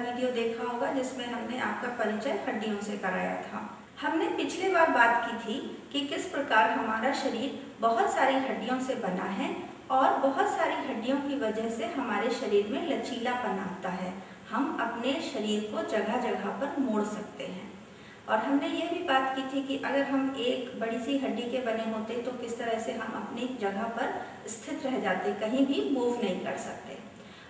Video देखा होगा जिसमें हमने आपका परिचय हड्डियों से कराया था। हमने पिछली बार बात की थी कि किस प्रकार हमारा शरीर बहुत सारी हड्डियों से बना है और बहुत सारी हड्डियों की वजह से हमारे शरीर में लचीलापन आता है। हम अपने शरीर को जगह जगह पर मोड़ सकते हैं। और हमने ये भी बात की थी कि अगर हम एक बड़ी सी हड्डी के बने होते तो किस तरह से हम अपनी जगह पर स्थित रह जाते, कहीं भी मूव नहीं कर सकते।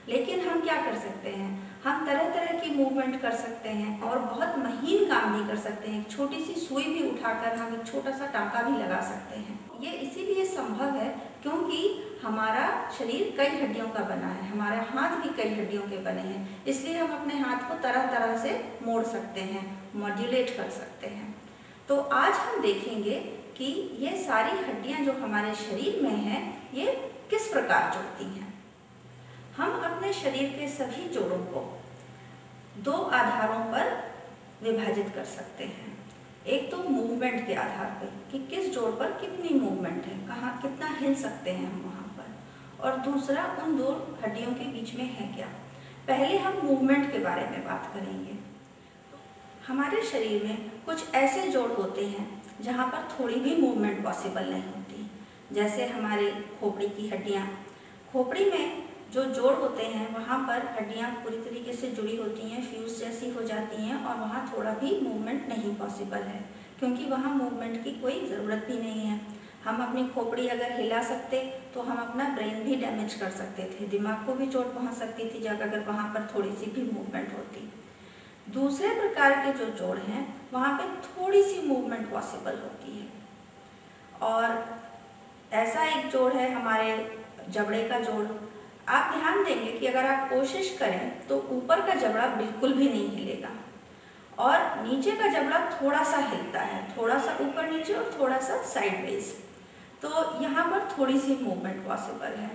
लेकिन हम क्या कर सकते हैं, हम तरह तरह की मूवमेंट कर सकते हैं और बहुत महीन काम भी कर सकते हैं। एक छोटी सी सुई भी उठाकर हम एक छोटा सा टाँका भी लगा सकते हैं। ये इसीलिए संभव है क्योंकि हमारा शरीर कई हड्डियों का बना है, हमारे हाथ भी कई हड्डियों के बने हैं, इसलिए हम अपने हाथ को तरह तरह से मोड़ सकते हैं, मॉड्यूलेट कर सकते हैं। तो आज हम देखेंगे कि ये सारी हड्डियां जो हमारे शरीर में हैं, ये किस प्रकार जुड़ती हैं। हम अपने शरीर के सभी जोड़ों को दो आधारों पर विभाजित कर सकते हैं। एक तो मूवमेंट के आधार पर कि किस जोड़ पर कितनी मूवमेंट है, कहाँ कितना हिल सकते हैं हम वहाँ पर, और दूसरा उन दो हड्डियों के बीच में है क्या। पहले हम मूवमेंट के बारे में बात करेंगे। हमारे शरीर में कुछ ऐसे जोड़ होते हैं जहाँ पर थोड़ी भी मूवमेंट पॉसिबल नहीं होती, जैसे हमारे खोपड़ी की हड्डियाँ। खोपड़ी में जो जोड़ होते हैं वहाँ पर हड्डियाँ पूरी तरीके से जुड़ी होती हैं, फ्यूज जैसी हो जाती हैं और वहाँ थोड़ा भी मूवमेंट नहीं पॉसिबल है, क्योंकि वहाँ मूवमेंट की कोई ज़रूरत भी नहीं है। हम अपनी खोपड़ी अगर हिला सकते तो हम अपना ब्रेन भी डैमेज कर सकते थे, दिमाग को भी चोट पहुँच सकती थी जब अगर वहाँ पर थोड़ी सी भी मूवमेंट होती। दूसरे प्रकार के जो जोड़ हैं वहाँ पे थोड़ी सी मूवमेंट पॉसिबल होती है, और ऐसा एक जोड़ है हमारे जबड़े का जोड़। आप ध्यान देंगे कि अगर आप कोशिश करें तो ऊपर का जबड़ा बिल्कुल भी नहीं हिलेगा और नीचे का जबड़ा थोड़ा सा हिलता है, थोड़ा सा ऊपर नीचे और थोड़ा सा साइडवेज। तो यहाँ पर थोड़ी सी मूवमेंट पॉसिबल है।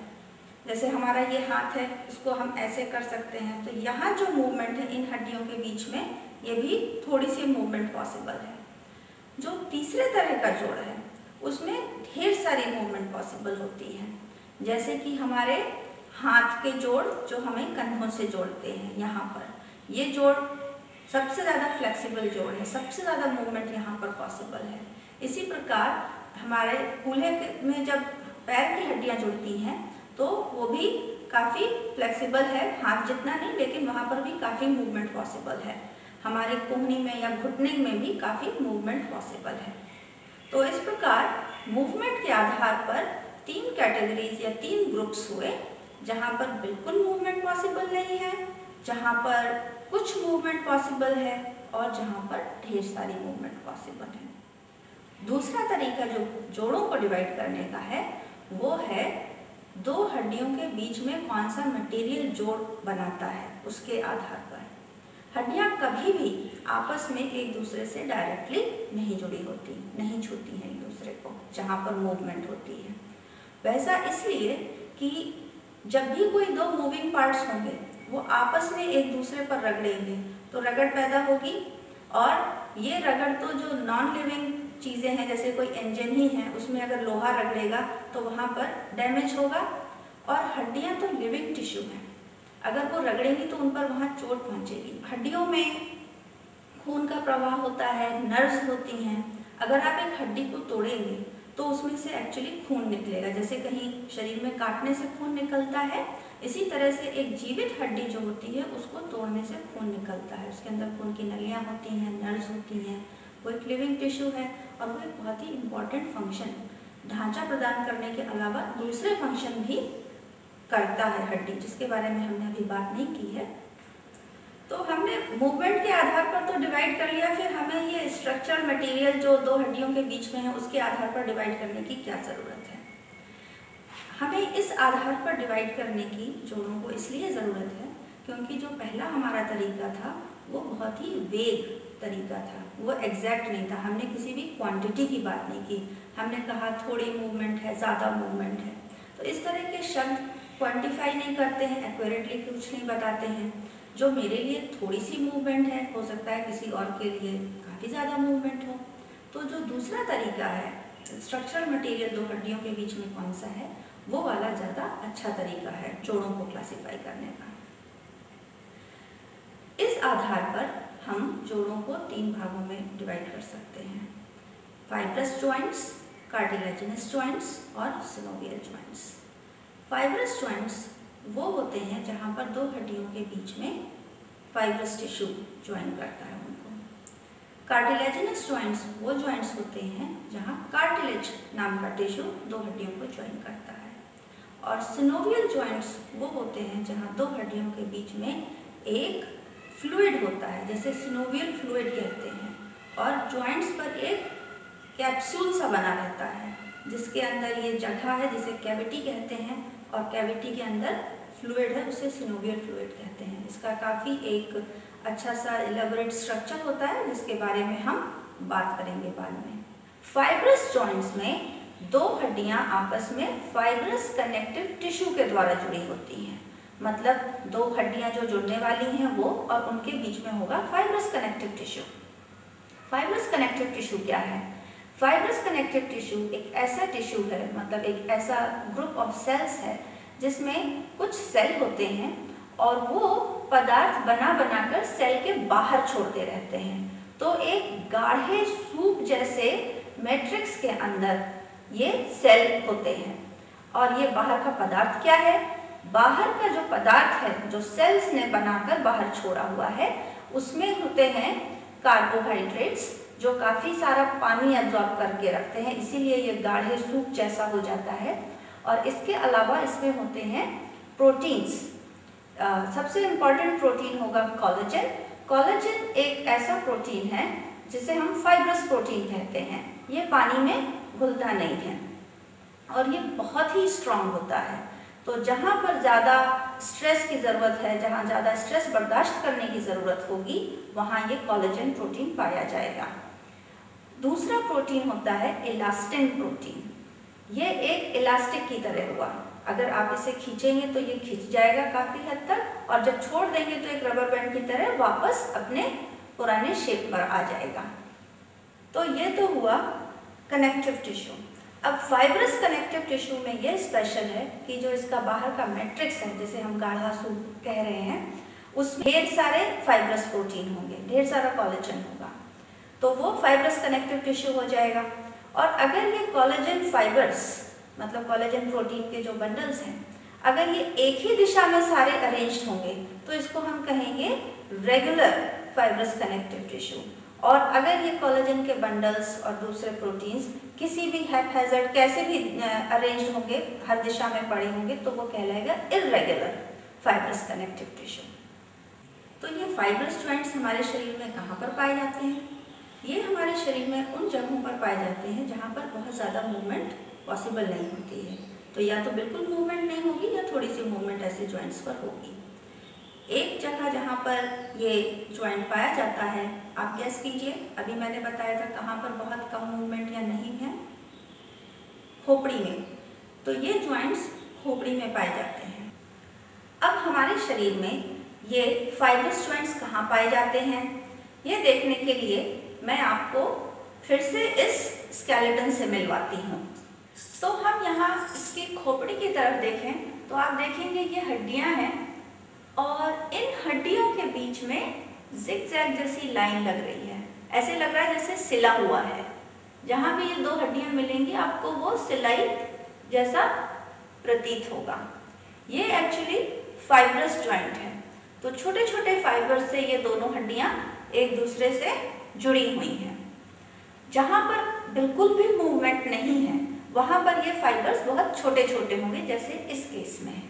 जैसे हमारा ये हाथ है, इसको हम ऐसे कर सकते हैं, तो यहाँ जो मूवमेंट है इन हड्डियों के बीच में, ये भी थोड़ी सी मूवमेंट पॉसिबल है। जो तीसरे तरह का जोड़ है उसमें ढेर सारी मूवमेंट पॉसिबल होती है, जैसे कि हमारे हाथ के जोड़ जो हमें कंधों से जोड़ते हैं, यहाँ पर ये जोड़ सबसे ज़्यादा फ्लेक्सिबल जोड़ है, सबसे ज़्यादा मूवमेंट यहाँ पर पॉसिबल है। इसी प्रकार हमारे कूल्हे में जब पैर की हड्डियाँ जुड़ती हैं तो वो भी काफ़ी फ्लेक्सिबल है, हाथ जितना नहीं, लेकिन वहाँ पर भी काफ़ी मूवमेंट पॉसिबल है। हमारे कोहनी में या घुटने में भी काफ़ी मूवमेंट पॉसिबल है। तो इस प्रकार मूवमेंट के आधार पर तीन कैटेगरीज या तीन ग्रुप्स हुए, जहाँ पर बिल्कुल मूवमेंट पॉसिबल नहीं है, जहाँ पर कुछ मूवमेंट पॉसिबल है और जहाँ पर ढेर सारी मूवमेंट पॉसिबल है। दूसरा तरीका जो जोड़ों को डिवाइड करने का है वो है दो हड्डियों के बीच में कौन सा मटेरियल जोड़ बनाता है उसके आधार पर। हड्डियाँ कभी भी आपस में एक दूसरे से डायरेक्टली नहीं जुड़ी होती, नहीं छूती हैं एक दूसरे को जहाँ पर मूवमेंट होती है। वैसा इसलिए कि जब भी कोई दो मूविंग पार्ट्स होंगे वो आपस में एक दूसरे पर रगड़ेंगे तो रगड़ पैदा होगी, और ये रगड़ तो जो नॉन लिविंग चीज़ें हैं, जैसे कोई इंजन ही है, उसमें अगर लोहा रगड़ेगा तो वहाँ पर डैमेज होगा। और हड्डियाँ तो लिविंग टिश्यू हैं, अगर वो रगड़ेंगी तो उन पर वहाँ चोट पहुँचेगी। हड्डियों में खून का प्रवाह होता है, नर्व्स होती हैं। अगर आप एक हड्डी को तोड़ेंगे तो उसमें से एक्चुअली खून निकलेगा, जैसे कहीं शरीर में काटने से खून निकलता है, इसी तरह से एक जीवित हड्डी जो होती है उसको तोड़ने से खून निकलता है। उसके अंदर खून की नलियाँ होती हैं, नर्व्स होती हैं, वो एक लिविंग टिश्यू है और वो एक बहुत ही इम्पॉर्टेंट फंक्शन, ढांचा प्रदान करने के अलावा दूसरे फंक्शन भी करता है हड्डी, जिसके बारे में हमने अभी बात नहीं की है। तो हमने मूवमेंट के आधार पर तो डिवाइड कर लिया, फिर हमें ये स्ट्रक्चरल मटेरियल जो दो हड्डियों के बीच में है उसके आधार पर डिवाइड करने की क्या ज़रूरत है। हमें इस आधार पर डिवाइड करने की जोड़ों को इसलिए ज़रूरत है क्योंकि जो पहला हमारा तरीका था वो बहुत ही वेग तरीका था, वो एग्जैक्ट नहीं था। हमने किसी भी क्वांटिटी की बात नहीं की, हमने कहा थोड़ी मूवमेंट है, ज़्यादा मूवमेंट है। तो इस तरह के शब्द क्वांटिफाई नहीं करते हैं, एक्यूरेटली कुछ नहीं बताते हैं। जो मेरे लिए थोड़ी सी मूवमेंट है, हो सकता है किसी और के लिए काफ़ी ज़्यादा मूवमेंट हो। तो जो दूसरा तरीका है स्ट्रक्चरल मटेरियल दो हड्डियों के बीच में कौन सा है, वो वाला ज़्यादा अच्छा तरीका है जोड़ों को क्लासिफाई करने का। इस आधार पर हम जोड़ों को 3 भागों में डिवाइड कर सकते हैं, फाइब्रस जॉइंट्स, कार्टिलेजिनस जॉइंट्स और सिनोवियल जॉइंट्स। फाइब्रस जॉइंट्स वो होते हैं जहाँ पर 2 हड्डियों के बीच में फाइब्रस टिश्यू ज्वाइन करता है उनको। कार्टिलेजिनस जॉइंट्स वो जॉइंट्स होते हैं जहाँ कार्टिलेज नाम का टिश्यू 2 हड्डियों को ज्वाइन करता है। और सिनोवियल जॉइंट्स वो होते हैं जहाँ 2 हड्डियों के बीच में एक फ्लूइड होता है, जैसे सिनोवियल फ्लूइड कहते हैं, और जॉइंट्स पर एक कैप्सूल सा बना रहता है जिसके अंदर ये जगह है जिसे कैविटी कहते हैं, और कैविटी के अंदर फ्लूइड है उसे सिनोवियल फ्लूइड कहते हैं। इसका काफ़ी एक अच्छा सा इलेबोरेट स्ट्रक्चर होता है जिसके बारे में हम बात करेंगे बाद में। फाइब्रस जॉइंट्स में 2 हड्डियां आपस में फाइब्रस कनेक्टिव टिश्यू के द्वारा जुड़ी होती हैं, मतलब 2 हड्डियां जो जुड़ने वाली हैं वो, और उनके बीच में होगा fibrous connective tissue. Fibrous connective tissue क्या है? फाइब्रस कनेक्टिव टिश्यू एक ऐसा टिश्यू है, मतलब एक ऐसा ग्रुप ऑफ सेल्स है जिसमें कुछ सेल होते हैं और वो पदार्थ बना बनाकर सेल के बाहर छोड़ते रहते हैं। तो एक गाढ़े सूप जैसे मैट्रिक्स के अंदर ये सेल होते हैं, और ये बाहर का पदार्थ क्या है? बाहर का जो पदार्थ है जो सेल्स ने बनाकर बाहर छोड़ा हुआ है उसमें होते हैं कार्बोहाइड्रेट्स जो काफ़ी सारा पानी एब्जॉर्ब करके रखते हैं, इसीलिए ये गाढ़े सूप जैसा हो जाता है। और इसके अलावा इसमें होते हैं प्रोटीन्स। सबसे इम्पॉर्टेंट प्रोटीन होगा कोलेजन। कोलेजन एक ऐसा प्रोटीन है जिसे हम फाइब्रस प्रोटीन कहते हैं। ये पानी में घुलता नहीं है और ये बहुत ही स्ट्रांग होता है। तो जहाँ पर ज़्यादा स्ट्रेस की ज़रूरत है, जहाँ ज़्यादा स्ट्रेस बर्दाश्त करने की ज़रूरत होगी, वहाँ ये कोलेजन प्रोटीन पाया जाएगा। दूसरा प्रोटीन होता है इलास्टिन प्रोटीन। ये एक इलास्टिक की तरह हुआ, अगर आप इसे खींचेंगे तो ये खींच जाएगा काफ़ी हद तक, और जब छोड़ देंगे तो एक रबर बैंड की तरह वापस अपने पुराने शेप पर आ जाएगा। तो ये तो हुआ कनेक्टिव टिश्यू। अब फाइब्रस कनेक्टिव टिश्यू में ये स्पेशल है कि जो इसका बाहर का मैट्रिक्स है, जिसे हम गाढ़ा सूप कह रहे हैं, उसमें ढेर सारे फाइब्रस प्रोटीन होंगे, ढेर सारा कोलेजन होगा, तो वो फाइब्रस कनेक्टिव टिश्यू हो जाएगा। और अगर ये कोलेजन फाइबर्स, मतलब कोलेजन प्रोटीन के जो बंडल्स हैं, अगर ये एक ही दिशा में सारे अरेंज्ड होंगे तो इसको हम कहेंगे रेगुलर फाइब्रस कनेक्टिव टिश्यू। और अगर ये कोलेजन के बंडल्स और दूसरे प्रोटीन्स किसी भी हैपहैज़र्ड कैसे भी अरेंज्ड होंगे, हर दिशा में पड़े होंगे, तो वो कहलाएगा इर्रेगुलर फाइब्रस कनेक्टिव टिश्यू। तो ये फाइब्रस जॉइंट्स हमारे शरीर में कहाँ पर पाए जाते हैं? ये हमारे शरीर में उन जगहों पर पाए जाते हैं जहाँ पर बहुत ज़्यादा मूवमेंट पॉसिबल नहीं होती है। तो या तो बिल्कुल मूवमेंट नहीं होगी या थोड़ी सी मूवमेंट ऐसे जॉइंट्स पर होगी। एक जगह जहाँ पर ये जॉइंट पाया जाता है, आप गैस कीजिए, अभी मैंने बताया था कहाँ पर बहुत कम मूवमेंट या नहीं है, खोपड़ी में। तो ये जॉइंट्स खोपड़ी में पाए जाते हैं। अब हमारे शरीर में ये फाइब्रस जॉइंट्स कहाँ पाए जाते हैं, ये देखने के लिए मैं आपको फिर से इस स्केलेटन से मिलवाती हूँ। तो हम यहाँ इसकी खोपड़ी की तरफ देखें तो आप देखेंगे ये हड्डियाँ हैं, और इन हड्डियों के बीच में जिगजैग जैसी लाइन लग रही है। ऐसे लग रहा है जैसे सिला हुआ है। जहाँ भी ये 2 हड्डियाँ मिलेंगी आपको वो सिलाई जैसा प्रतीत होगा। ये एक्चुअली फाइब्रस जॉइंट है। तो छोटे छोटे फाइबर से ये दोनों हड्डियाँ एक दूसरे से जुड़ी हुई हैं। जहाँ पर बिल्कुल भी मूवमेंट नहीं है वहाँ पर ये फाइबर्स बहुत छोटे छोटे होंगे, जैसे इस केस में है।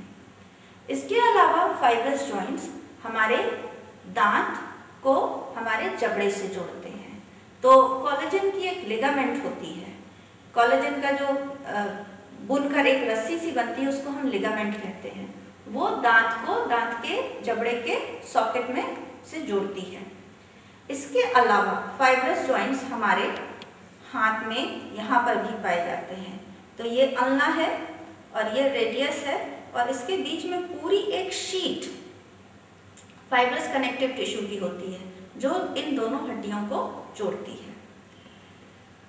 इसके अलावा फाइब्रस जॉइंट्स हमारे दांत को हमारे जबड़े से जोड़ते हैं। तो कोलेजन की एक लिगामेंट होती है, कोलेजन का जो बुनकर एक रस्सी सी बनती है उसको हम लिगामेंट कहते हैं। वो दांत को दांत के जबड़े के सॉकेट में से जोड़ती है। इसके अलावा फाइब्रस जॉइंट्स हमारे हाथ में यहाँ पर भी पाए जाते हैं। तो ये अल्ना है और ये रेडियस है, और इसके बीच में पूरी एक शीट फाइब्रस कनेक्टिव टिश्यू की होती है जो इन दोनों हड्डियों को जोड़ती है।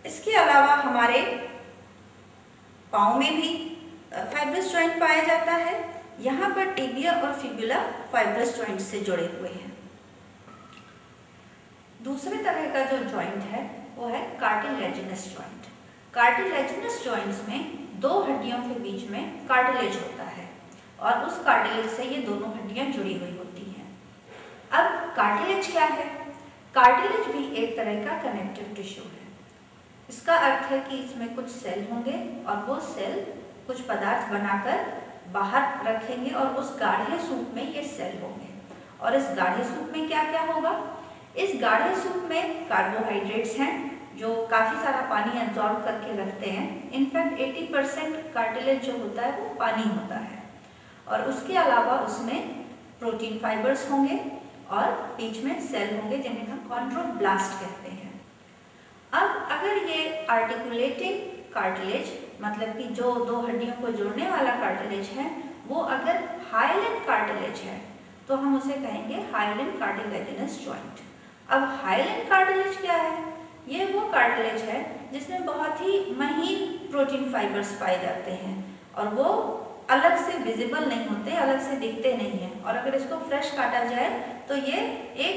इसके अलावा हमारे पाँव में भी फाइब्रस जॉइंट पाया जाता है। यहाँ पर टिबिया और फिबुला फाइब्रस जॉइंट से जुड़े हुए हैं। दूसरे तरह का जो जॉइंट है वो है कार्टिलेजिनस जॉइंट। कार्टिलेजिनस जॉइंट्स में दो हड्डियों के बीच में कार्टिलेज होता है और उस कार्टिलेज से ये दोनों हड्डियां जुड़ी हुई होती हैं। अब कार्टिलेज क्या है? कार्टिलेज भी एक तरह का कनेक्टिव टिश्यू है। इसका अर्थ है कि इसमें कुछ सेल होंगे और वो सेल कुछ पदार्थ बनाकर बाहर रखेंगे और उस गाढ़े सूप में ये सेल होंगे। और इस गाढ़े सूप में क्या क्या होगा? इस गाढ़े सूप में कार्बोहाइड्रेट्स हैं जो काफ़ी सारा पानी एब्जॉर्ब करके रखते हैं। इनफैक्ट 80% कार्टिलेज जो होता है वो पानी होता है। और उसके अलावा उसमें प्रोटीन फाइबर्स होंगे और बीच में सेल होंगे जिन्हें हम कॉन्ड्रोब्लास्ट कहते हैं। अब अगर ये आर्टिकुलेटिंग कार्टिलेज मतलब कि जो दो हड्डियों को जोड़ने वाला कार्टिलेज है वो अगर हाइलेन कार्टिलेज है तो हम उसे कहेंगे हाइलेन कार्टिलेजिनस जॉइंट। अब हाइलेन कार्टिलेज क्या है? ये वो कार्टिलेज है जिसमें बहुत ही महीन प्रोटीन फाइबर्स पाए जाते हैं और वो अलग से विजिबल नहीं होते, अलग से दिखते नहीं हैं। और अगर इसको फ्रेश काटा जाए तो ये एक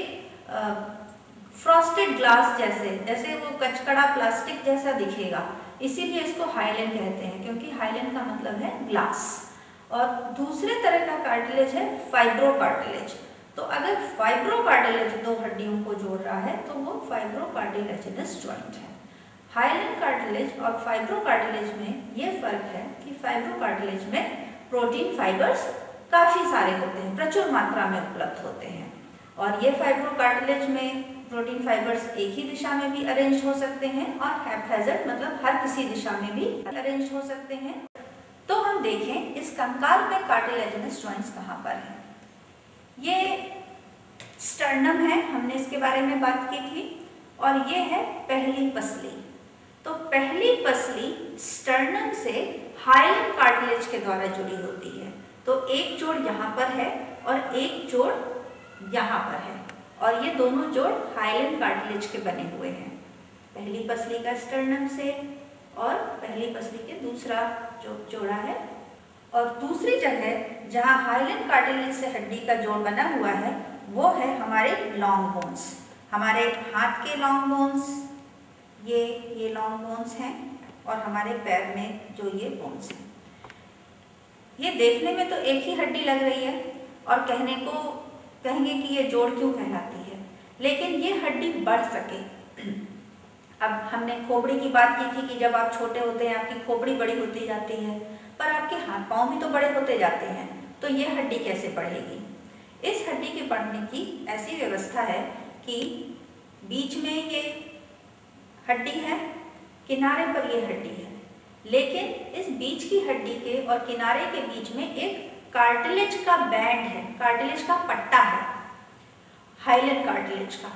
फ्रॉस्टेड ग्लास जैसे वो कचकड़ा प्लास्टिक जैसा दिखेगा। इसीलिए इसको हाइलेन कहते हैं क्योंकि हाइलेन का मतलब है ग्लास। और दूसरे तरह का कार्टिलेज है फाइब्रो कार्टिलेज। तो अगर फाइब्रो कार्टिलेज दो हड्डियों को जोड़ रहा है तो वो फाइब्रो कार्टिलेजिनस जॉइंट है। हाइलेन कार्टिलेज और फाइब्रो कार्टिलेज में ये फर्क है कि फाइब्रो कार्टिलेज में प्रोटीन फाइबर्स काफ़ी सारे होते हैं, प्रचुर मात्रा में उपलब्ध होते हैं। और ये फाइब्रो कार्टिलेज में प्रोटीन फाइबर्स एक ही दिशा में भी अरेंज हो सकते हैं और हैप्पैज़ार्ड मतलब हर किसी दिशा में भी अरेंज हो सकते हैं। तो हम देखें इस कंकाल में कार्टिलेजिनस जॉइंट्स कहाँ पर हैं। ये स्टर्नम है, हमने इसके बारे में बात की थी। और ये है पहली पसली। तो पहली पसली स्टर्नम से हाइलेन कार्टिलेज के द्वारा जुड़ी होती है। तो एक जोड़ यहाँ पर है और एक जोड़ यहाँ पर है और ये दोनों जोड़ हाइलेन कार्टिलेज के बने हुए हैं। पहली पसली का स्टर्नम से और पहली पसली के दूसरा जो जोड़ा है। और दूसरी जगह जहाँ हाइलेन कार्टिलेज से हड्डी का जोड़ बना हुआ है वो है हमारे लॉन्ग बोन्स। हमारे हाथ के लॉन्ग बोन्स ये लॉन्ग बोन्स हैं और हमारे पैर में जो ये बोन्स हैं। ये देखने में तो एक ही हड्डी लग रही है और कहेंगे कि ये जोड़ क्यों कहलाती है, लेकिन ये हड्डी बढ़ सके। अब हमने खोपड़ी की बात की थी कि जब आप छोटे होते हैं आपकी खोपड़ी बड़ी होती जाती है, पर आपके हाथ पांव भी तो बड़े होते जाते हैं। तो ये हड्डी कैसे बढ़ेगी? इस हड्डी के बढ़ने की ऐसी व्यवस्था है कि बीच में ये हड्डी है, किनारे पर ये हड्डी है, लेकिन इस बीच की हड्डी के और किनारे के बीच में एक कार्टिलेज का बैंड है, कार्टिलेज का पट्टा है, हाइलेन कार्टिलेज का,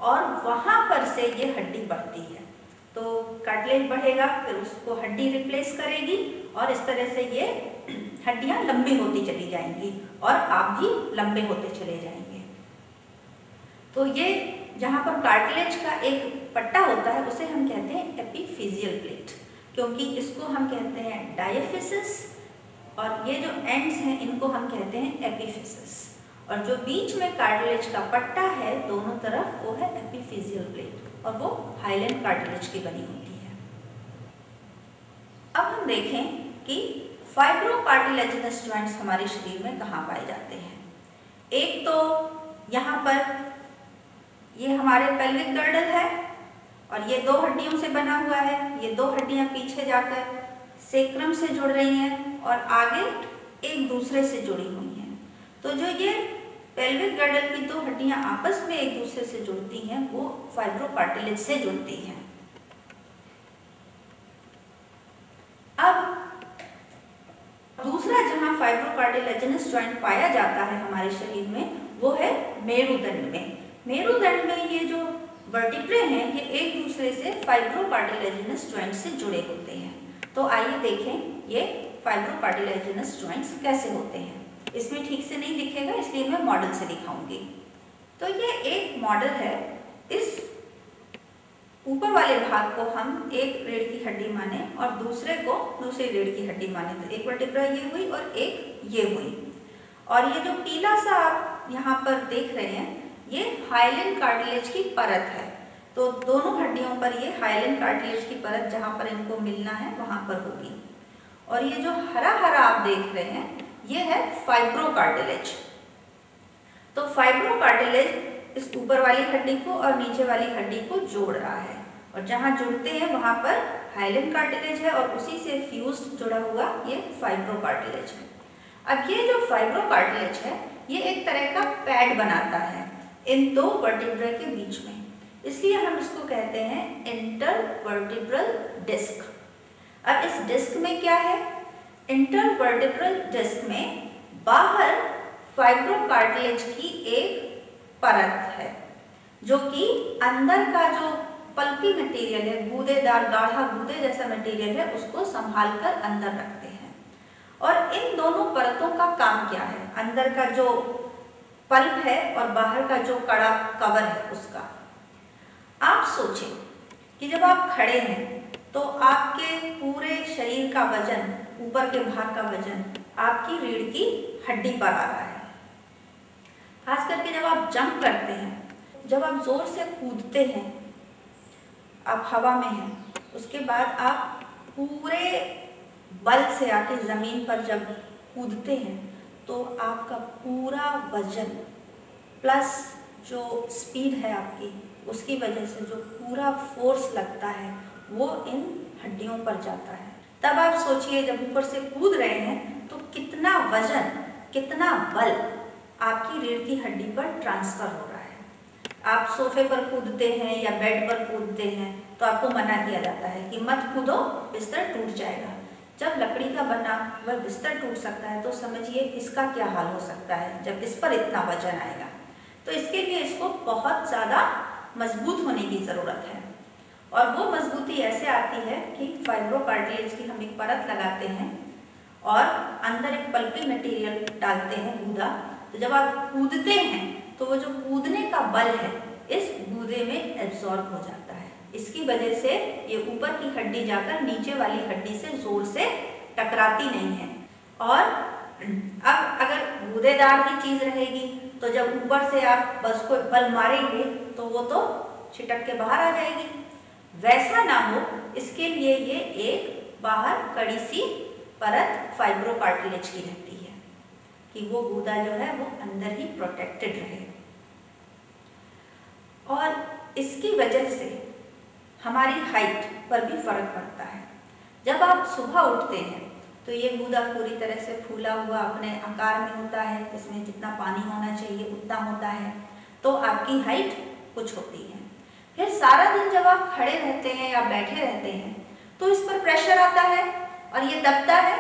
और वहां पर से ये हड्डी बढ़ती है। तो कार्टिलेज बढ़ेगा, फिर उसको हड्डी रिप्लेस करेगी और इस तरह से ये हड्डियां लंबी होती चली जाएंगी और आप भी लंबे होते चले जाएंगे। तो ये जहाँ पर कार्टिलेज का एक पट्टा होता है उसे हम कहते हैं एपिफिजियल प्लेट, क्योंकि इसको हम कहते हैं डायफिसिस और ये जो एंड्स हैं इनको हम कहते हैं एपिफिसिस। और जो बीच में कार्टिलेज का पट्टा है दोनों तरफ वो है एपिफिजियल प्लेट और वो हाइलेन कार्टिलेज की बनी होती है। अब हम देखें कि फाइब्रो कार्टिलेजिनस जॉइंट्स हमारे शरीर में कहाँ पाए जाते हैं। एक तो यहाँ पर ये हमारे पेल्विक गर्डल है और ये दो हड्डियों से बना हुआ है। ये दो हड्डियाँ पीछे जाकर सेक्रम से जुड़ रही हैं और आगे एक दूसरे से जुड़ी हुई हैं। तो जो ये पेल्विक गर्डल की दो हड्डियाँ आपस में एक दूसरे से जुड़ती हैं वो फाइब्रो कार्टिलेज से जुड़ती हैं। अब दूसरा जहाँ फाइब्रो कार्टिलेजिनस जॉइंट पाया जाता है हमारे शरीर में वो है मेरुदंड में। मेरुदंड में ये जो वर्टिब्रे हैं ये एक दूसरे से फाइब्रो कार्टिलेजिनस जॉइंट से जुड़े होते हैं। तो आइए देखें ये फाइब्रो कार्टिलेजिनस जॉइंट्स कैसे होते हैं। इसमें ठीक से नहीं दिखेगा इसलिए मैं मॉडल से दिखाऊंगी। तो ये एक मॉडल है। इस ऊपर वाले भाग को हम एक रीढ़ की हड्डी माने और दूसरे को दूसरी रीढ़ की हड्डी माने। तो एक वर्टिब्रा ये हुई और एक ये हुई। और ये जो पीला सा आप यहाँ पर देख रहे हैं ये हाइलन कार्टिलेज की परत है। तो दोनों हड्डियों पर ये हाइलन कार्टिलेज की परत जहाँ पर इनको मिलना है वहाँ पर होगी। और ये जो हरा हरा आप देख रहे हैं ये है फाइब्रोकार्टिलेज। तो फाइब्रोकार्टिलेज इस ऊपर वाली हड्डी को और नीचे वाली हड्डी को जोड़ रहा है, और जहाँ जुड़ते हैं वहाँ पर हाइलन कार्टिलेज है और उसी से फ्यूज्ड जुड़ा हुआ ये फाइब्रोकार्टिलेज है। अब ये जो फाइब्रोकार्टिलेज है ये एक तरह का पैड बनाता है इन दो वर्टिब्रा के बीच में, इसलिए हम इसको कहते हैं इंटरवर्टिब्रल डिस्क। अब इस डिस्क में क्या है, इंटरवर्टिब्रल डिस्क में बाहर फाइब्रोकार्टिलेज की एक परत है जो कि अंदर का जो पल्पी मटेरियल है, गूदेदार गाढ़ा गूदे जैसा मटेरियल है, उसको संभाल कर अंदर रखते हैं। और इन दोनों परतों का काम क्या है, अंदर का जो पल्प है और बाहर का जो कड़ा कवर है उसका। आप सोचें कि जब आप खड़े हैं तो आपके पूरे शरीर का वजन, ऊपर के भाग का वजन आपकी रीढ़ की हड्डी पर आ रहा है। खास करके जब आप जंप करते हैं, जब आप जोर से कूदते हैं, आप हवा में हैं, उसके बाद आप पूरे बल से आके ज़मीन पर जब कूदते हैं तो आपका पूरा वजन प्लस जो स्पीड है आपकी, उसकी वजह से जो पूरा फोर्स लगता है वो इन हड्डियों पर जाता है। तब आप सोचिए जब ऊपर से कूद रहे हैं तो कितना वजन, कितना बल आपकी रीढ़ की हड्डी पर ट्रांसफर हो रहा है। आप सोफे पर कूदते हैं या बेड पर कूदते हैं तो आपको मना किया जाता है कि मत कूदो, बिस्तर टूट जाएगा। जब लकड़ी का बना वह बिस्तर टूट सकता है तो समझिए इसका क्या हाल हो सकता है जब इस पर इतना वजन आएगा। तो इसके लिए इसको बहुत ज़्यादा मजबूत होने की ज़रूरत है, और वो मजबूती ऐसे आती है कि फाइब्रोकार्टिलेज की हम एक परत लगाते हैं और अंदर एक पल्पी मटेरियल डालते हैं, गूदा। तो जब आप कूदते हैं तो वो जो कूदने का बल है इस गूदे में एब्जॉर्ब हो जाता है। इसकी वजह से ये ऊपर की हड्डी जाकर नीचे वाली हड्डी से जोर से टकराती नहीं है। और अब अगर गूदेदार ही चीज़ रहेगी तो जब ऊपर से आप बस को बल मारेंगे तो वो तो छिटक के बाहर आ जाएगी। वैसा ना हो इसके लिए ये एक बाहर कड़ी सी परत फाइब्रोकार्टिलेज की रहती है कि वो गूदा जो है वो अंदर ही प्रोटेक्टेड रहे। और इसकी वजह से हमारी हाइट पर भी फर्क पड़ता है। जब आप सुबह उठते हैं तो ये गूदा पूरी तरह से फूला हुआ अपने आकार में होता है, इसमें जितना पानी होना चाहिए उतना होता है, तो आपकी हाइट कुछ होती है। फिर सारा दिन जब आप खड़े रहते हैं या बैठे रहते हैं तो इस पर प्रेशर आता है और ये दबता है।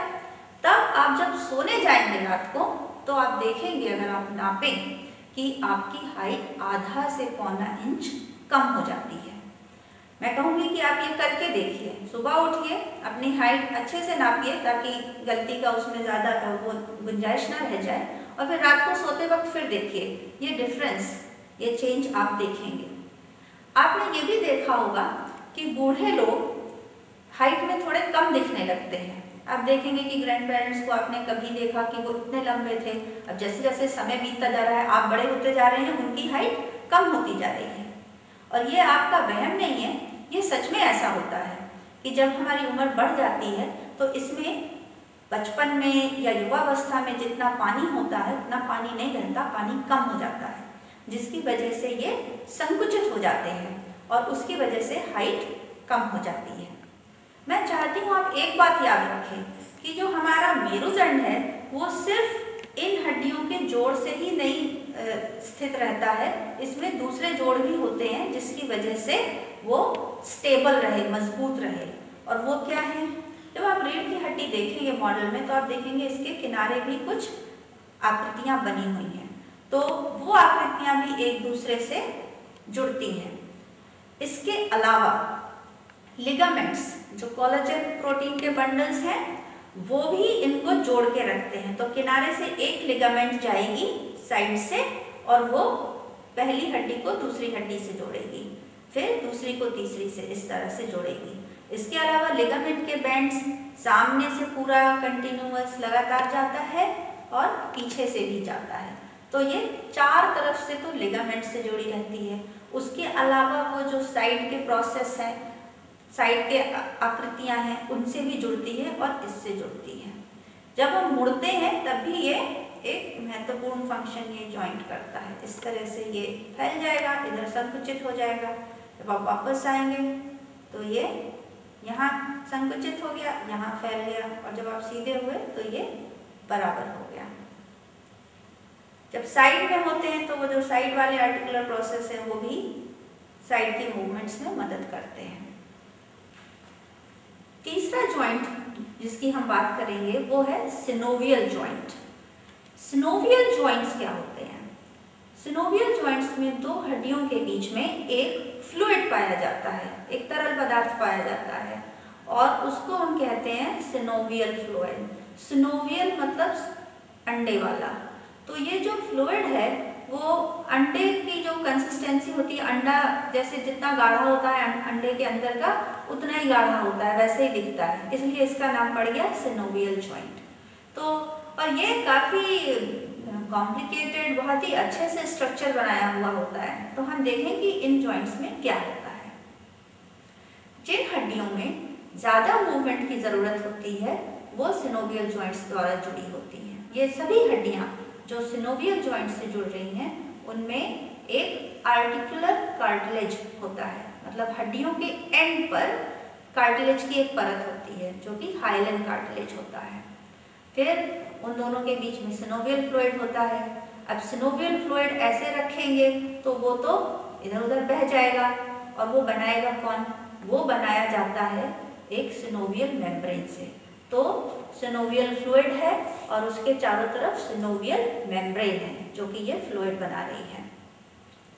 तब आप जब सोने जाएंगे रात को तो आप देखेंगे, अगर आप नापें, कि आपकी हाइट आधा से पौना इंच कम हो जाती है। मैं कहूँगी कि आप ये करके देखिए, सुबह उठिए, अपनी हाइट अच्छे से नापिए ताकि गलती का उसमें ज़्यादा वो गुंजाइश ना रह जाए, और फिर रात को सोते वक्त फिर देखिए ये डिफरेंस, ये चेंज आप देखेंगे। आपने ये भी देखा होगा कि बूढ़े लोग हाइट में थोड़े कम दिखने लगते हैं। आप देखेंगे कि ग्रैंड पेरेंट्स को आपने कभी देखा कि वो इतने लंबे थे, अब जैसे जैसे समय बीतता जा रहा है, आप बड़े होते जा रहे हैं, उनकी हाइट कम होती जा रही है। और ये आपका वहम नहीं है, ये सच में ऐसा होता है कि जब हमारी उम्र बढ़ जाती है तो इसमें बचपन में या युवावस्था में जितना पानी होता है उतना पानी नहीं रहता, पानी कम हो जाता है, जिसकी वजह से ये संकुचित हो जाते हैं और उसकी वजह से हाइट कम हो जाती है। मैं चाहती हूँ आप एक बात याद रखें कि जो हमारा मेरुदंड है वो सिर्फ इन हड्डियों के जोड़ से ही नहीं स्थित रहता है, इसमें दूसरे जोड़ भी होते हैं जिसकी वजह से वो स्टेबल रहे, मजबूत रहे। और वो क्या है, जब आप रीढ़ की हड्डी देखेंगे मॉडल में तो आप देखेंगे इसके किनारे भी कुछ आकृतियाँ बनी हुई हैं, तो वो आकृतियाँ भी एक दूसरे से जुड़ती हैं। इसके अलावा लिगामेंट्स, जो कोलेजन प्रोटीन के बंडल्स हैं, वो भी इनको जोड़ के रखते हैं। तो किनारे से एक लिगामेंट जाएगी साइड से और वो पहली हड्डी को दूसरी हड्डी से जोड़ेगी, फिर दूसरी को तीसरी से, इस तरह से जोड़ेगी। इसके अलावा लिगामेंट के बैंड्स सामने से पूरा कंटिन्यूअस लगातार जाता है और पीछे से भी जाता है। तो ये चार तरफ से तो लिगामेंट से जुड़ी रहती है। उसके अलावा वो जो साइड के प्रोसेस हैं, साइड के आकृतियां हैं, उनसे भी जुड़ती है और इससे जुड़ती है। जब हम मुड़ते हैं तब भी ये एक महत्वपूर्ण फंक्शन ये जॉइंट करता है। इस तरह से ये फैल जाएगा, इधर संकुचित हो जाएगा। जब आप वापस आएंगे तो ये यहाँ संकुचित हो गया, यहाँ फैल गया, और जब आप सीधे हुए तो ये बराबर हो गया। जब साइड में होते हैं तो वो जो साइड वाले आर्टिकुलर प्रोसेस है वो भी साइड के मूवमेंट्स में मदद करते हैं। तीसरा जॉइंट जिसकी हम बात करेंगे वो है सिनोवियल जॉइंट। सिनोवियल जॉइंट्स क्या होते हैं? सिनोवियल जॉइंट्स में दो हड्डियों के बीच में एक फ्लूइड पाया जाता है, एक तरल पदार्थ पाया जाता है, और उसको हम कहते हैं सिनोवियल फ्लूइड। सिनोवियल मतलब अंडे वाला। तो ये जो फ्लूइड है वो अंडे की जो कंसिस्टेंसी होती है, अंडा जैसे जितना गाढ़ा होता है अंडे के अंदर का उतना ही गाढ़ा होता है, वैसे ही दिखता है, इसलिए इसका नाम पड़ गया सिनोवियल जॉइंट। तो और ये काफ़ी कॉम्प्लिकेटेड, बहुत ही अच्छे से स्ट्रक्चर बनाया हुआ होता है। तो हम देखें कि इन जॉइंट्स में क्या होता है। जिन हड्डियों में ज़्यादा मूवमेंट की ज़रूरत होती है वो सिनोवियल जॉइंट्स द्वारा जुड़ी होती हैं। ये सभी हड्डियाँ जो सिनोवियल जॉइंट से जुड़ रही हैं उनमें एक आर्टिकुलर कार्टिलेज होता है, मतलब हड्डियों के एंड पर कार्टिलेज की एक परत होती है जो कि हाइलन कार्टिलेज होता है। फिर उन दोनों के बीच में सिनोवियल फ्लूइड होता है। अब सिनोवियल फ्लूइड ऐसे रखेंगे तो वो तो इधर उधर बह जाएगा, और वो बनाएगा कौन? वो बनाया जाता है एक सिनोवियल मेम्ब्रेन से। तो सिनोवियल फ्लूइड है और उसके चारों तरफ सिनोवियल मेम्ब्रेन है जो कि ये फ्लूइड बना रही है।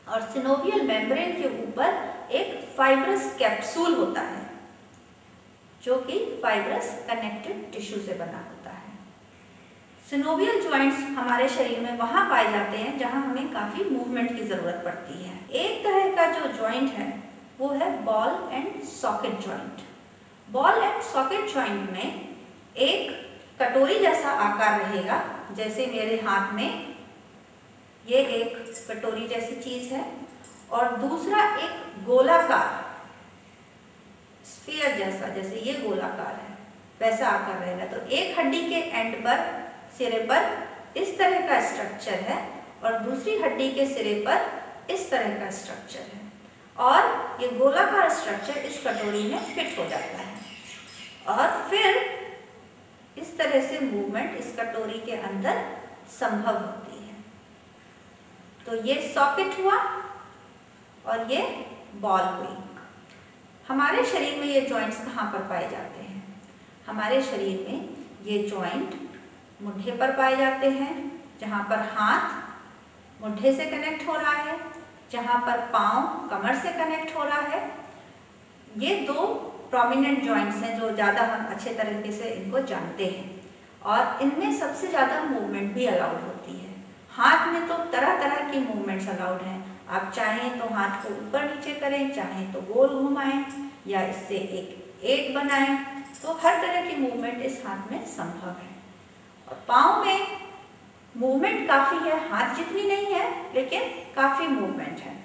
और सिनोवियल मेम्ब्रेन के ऊपर एक फाइब्रस कैप्सूल होता है जो कि फाइब्रस कनेक्टिव टिश्यू से बना होता है। सिनोवियल जॉइंट्स हमारे शरीर में वहाँ पाए जाते हैं जहाँ हमें काफ़ी मूवमेंट की ज़रूरत पड़ती है। एक तरह का जो जॉइंट है वो है ball and socket joint. Ball and socket joint में एक कटोरी जैसा आकार रहेगा, जैसे मेरे हाथ में ये एक कटोरी जैसी चीज़ है, और दूसरा एक गोलाकार स्फीयर जैसा, जैसे ये गोलाकार है वैसा आकार रहेगा। तो एक हड्डी के एंड पर, सिरे पर इस तरह का स्ट्रक्चर है, और दूसरी हड्डी के सिरे पर इस तरह का स्ट्रक्चर है, और ये गोलाकार स्ट्रक्चर इस कटोरी में फिट हो जाता है, और फिर इस तरह से मूवमेंट इस कटोरी के अंदर संभव होती है। तो ये सॉकेट हुआ और ये बॉल हुई। हमारे शरीर में ये जॉइंट्स कहाँ पर पाए जाते हैं? हमारे शरीर में ये जॉइंट मुट्ठे पर पाए जाते हैं, जहाँ पर हाथ मुट्ठे से कनेक्ट हो रहा है, जहाँ पर पाँव कमर से कनेक्ट हो रहा है। ये दो प्रोमिनेंट जॉइंट्स हैं जो ज़्यादा हम अच्छे तरीके से इनको जानते हैं, और इनमें सबसे ज़्यादा मूवमेंट भी अलाउड होती है। हाथ में तो तरह तरह की मूवमेंट्स अलाउड हैं। आप चाहें तो हाथ को ऊपर नीचे करें, चाहें तो गोल घुमाएं, या इससे एक 8 बनाएं, तो हर तरह की मूवमेंट इस हाथ में संभव है। और पाँव में मूवमेंट काफ़ी है, हाथ जितनी नहीं है लेकिन काफ़ी मूवमेंट है।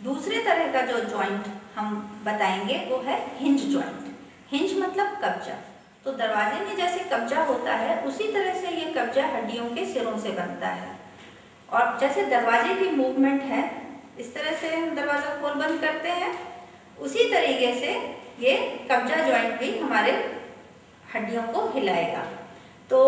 दूसरे तरह का जो जॉइंट हम बताएंगे वो है हिंज जॉइंट। हिंज मतलब कब्जा। तो दरवाजे में जैसे कब्जा होता है उसी तरह से ये कब्जा हड्डियों के सिरों से बनता है, और जैसे दरवाजे की मूवमेंट है इस तरह से हम दरवाजा खोल बंद करते हैं, उसी तरीके से ये कब्जा जॉइंट भी हमारे हड्डियों को हिलाएगा। तो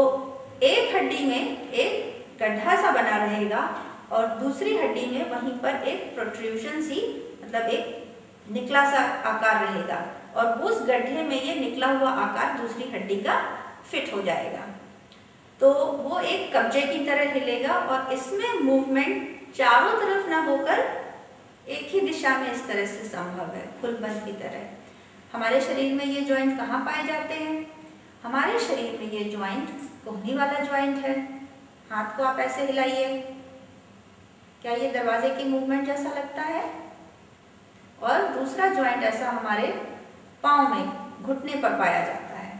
एक हड्डी में एक गड्ढा सा बना रहेगा और दूसरी हड्डी में वहीं पर एक प्रोट्रूशन सी, मतलब एक निकला सा आकार रहेगा, और उस गड्ढे में ये निकला हुआ आकार दूसरी हड्डी का फिट हो जाएगा। तो वो एक कब्जे की तरह हिलेगा, और इसमें मूवमेंट चारों तरफ ना होकर एक ही दिशा में इस तरह से संभव है, खुलबंद की तरह। हमारे शरीर में ये जॉइंट कहाँ पाए जाते हैं? हमारे शरीर में ये जॉइंट कोहनी वाला जॉइंट है। हाथ को आप ऐसे हिलाइए, क्या ये दरवाजे की मूवमेंट जैसा लगता है? और दूसरा जॉइंट ऐसा हमारे पाँव में घुटने पर पाया जाता है।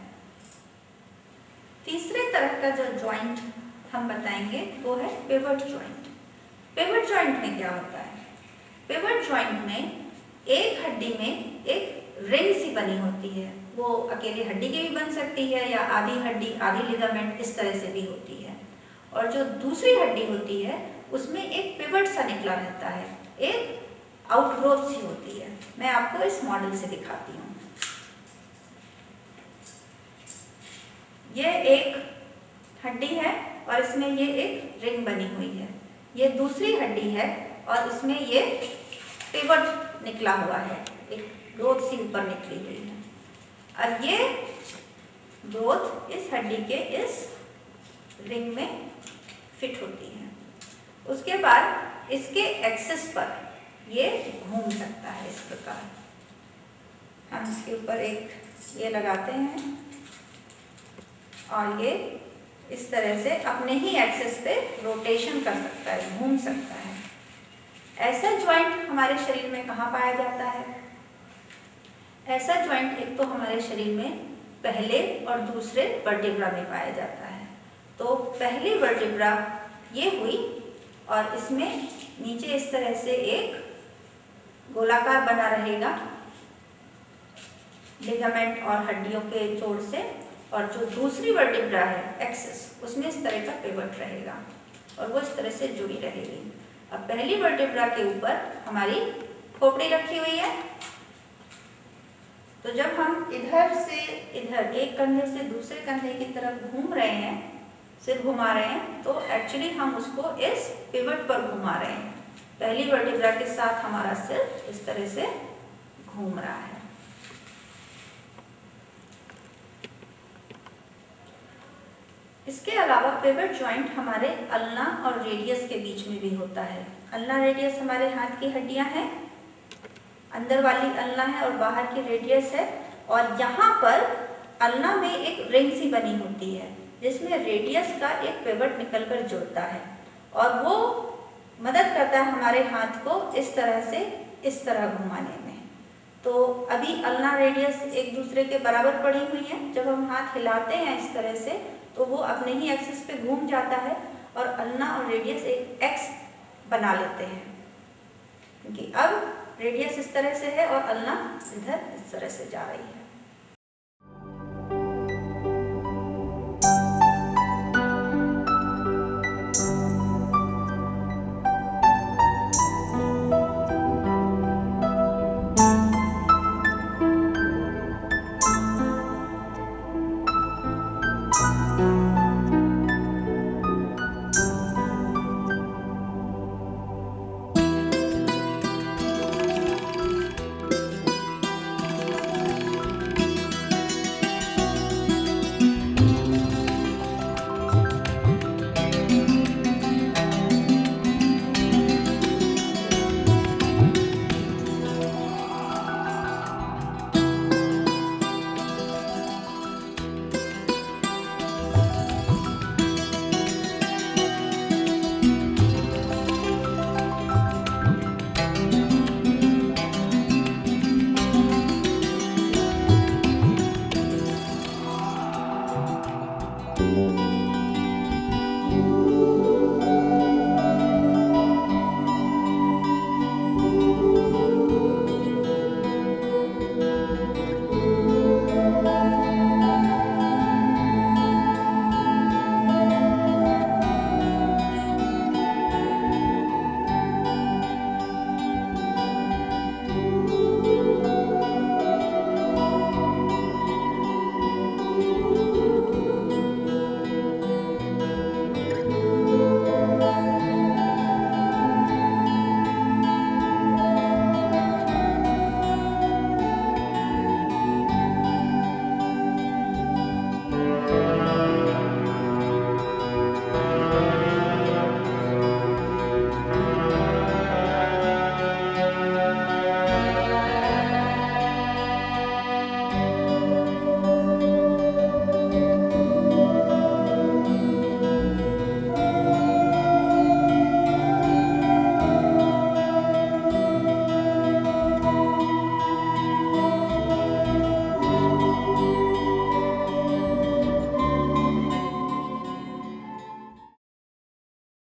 तीसरे तरह का जो जॉइंट हम बताएंगे वो है पिवट जॉइंट। पिवट जॉइंट में क्या होता है? पिवट जॉइंट में एक हड्डी में एक रिंग सी बनी होती है। वो अकेले हड्डी की भी बन सकती है या आधी हड्डी आधी लिगामेंट इस तरह से भी होती है। और जो दूसरी हड्डी होती है उसमें एक पिवट सा निकला रहता है, एक आउटग्रोथ सी होती है। मैं आपको इस मॉडल से दिखाती हूँ। ये एक हड्डी है और इसमें ये एक रिंग बनी हुई है। ये दूसरी हड्डी है और इसमें ये पिवट निकला हुआ है, एक ग्रोथ सी ऊपर निकली हुई है। अब ये ग्रोथ इस हड्डी के इस रिंग में फिट होती है। उसके बाद इसके एक्सिस पर ये घूम सकता है इस प्रकार। हम इसके ऊपर एक ये लगाते हैं और ये इस तरह से अपने ही एक्सिस पे रोटेशन कर सकता है, घूम सकता है। ऐसा ज्वाइंट हमारे शरीर में कहाँ पाया जाता है? ऐसा ज्वाइंट एक तो हमारे शरीर में पहले और दूसरे वर्टिब्रा में पाया जाता है। तो पहली वर्टिब्रा ये हुई और इसमें नीचे इस तरह से एक गोलाकार बना रहेगा लिगामेंट और हड्डियों के जोड़ से, और जो दूसरी वर्टिब्रा है एक्सिस उसमें इस तरह का पिवट रहेगा और वो इस तरह से जुड़ी रहेगी। अब पहली वर्टिब्रा के ऊपर हमारी खोपड़ी रखी हुई है, तो जब हम इधर से इधर एक कंधे से दूसरे कंधे की तरफ घूम रहे हैं, सिर घुमा रहे हैं, तो एक्चुअली हम उसको इस पिवट पर घुमा रहे हैं। पहली वर्टिब्रा के साथ हमारा सिर इस तरह से घूम रहा है। इसके अलावा पिवट जॉइंट हमारे अल्ना और रेडियस के बीच में भी होता है। अल्ना रेडियस हमारे हाथ की हड्डियां हैं, अंदर वाली अल्ना है और बाहर की रेडियस है। और यहाँ पर अल्ना में एक रिंग सी बनी होती है जिसमें रेडियस का एक पिवट निकलकर जुड़ता है और वो मदद करता है हमारे हाथ को इस तरह से इस तरह घुमाने में। तो अभी अल्ना रेडियस एक दूसरे के बराबर पड़ी हुई है। जब हम हाथ हिलाते हैं इस तरह से तो वो अपने ही एक्सिस पे घूम जाता है और अल्ना और रेडियस एक एक्स बना लेते हैं, क्योंकि अब रेडियस इस तरह से है और अल्ना इधर इस तरह से जा रही है।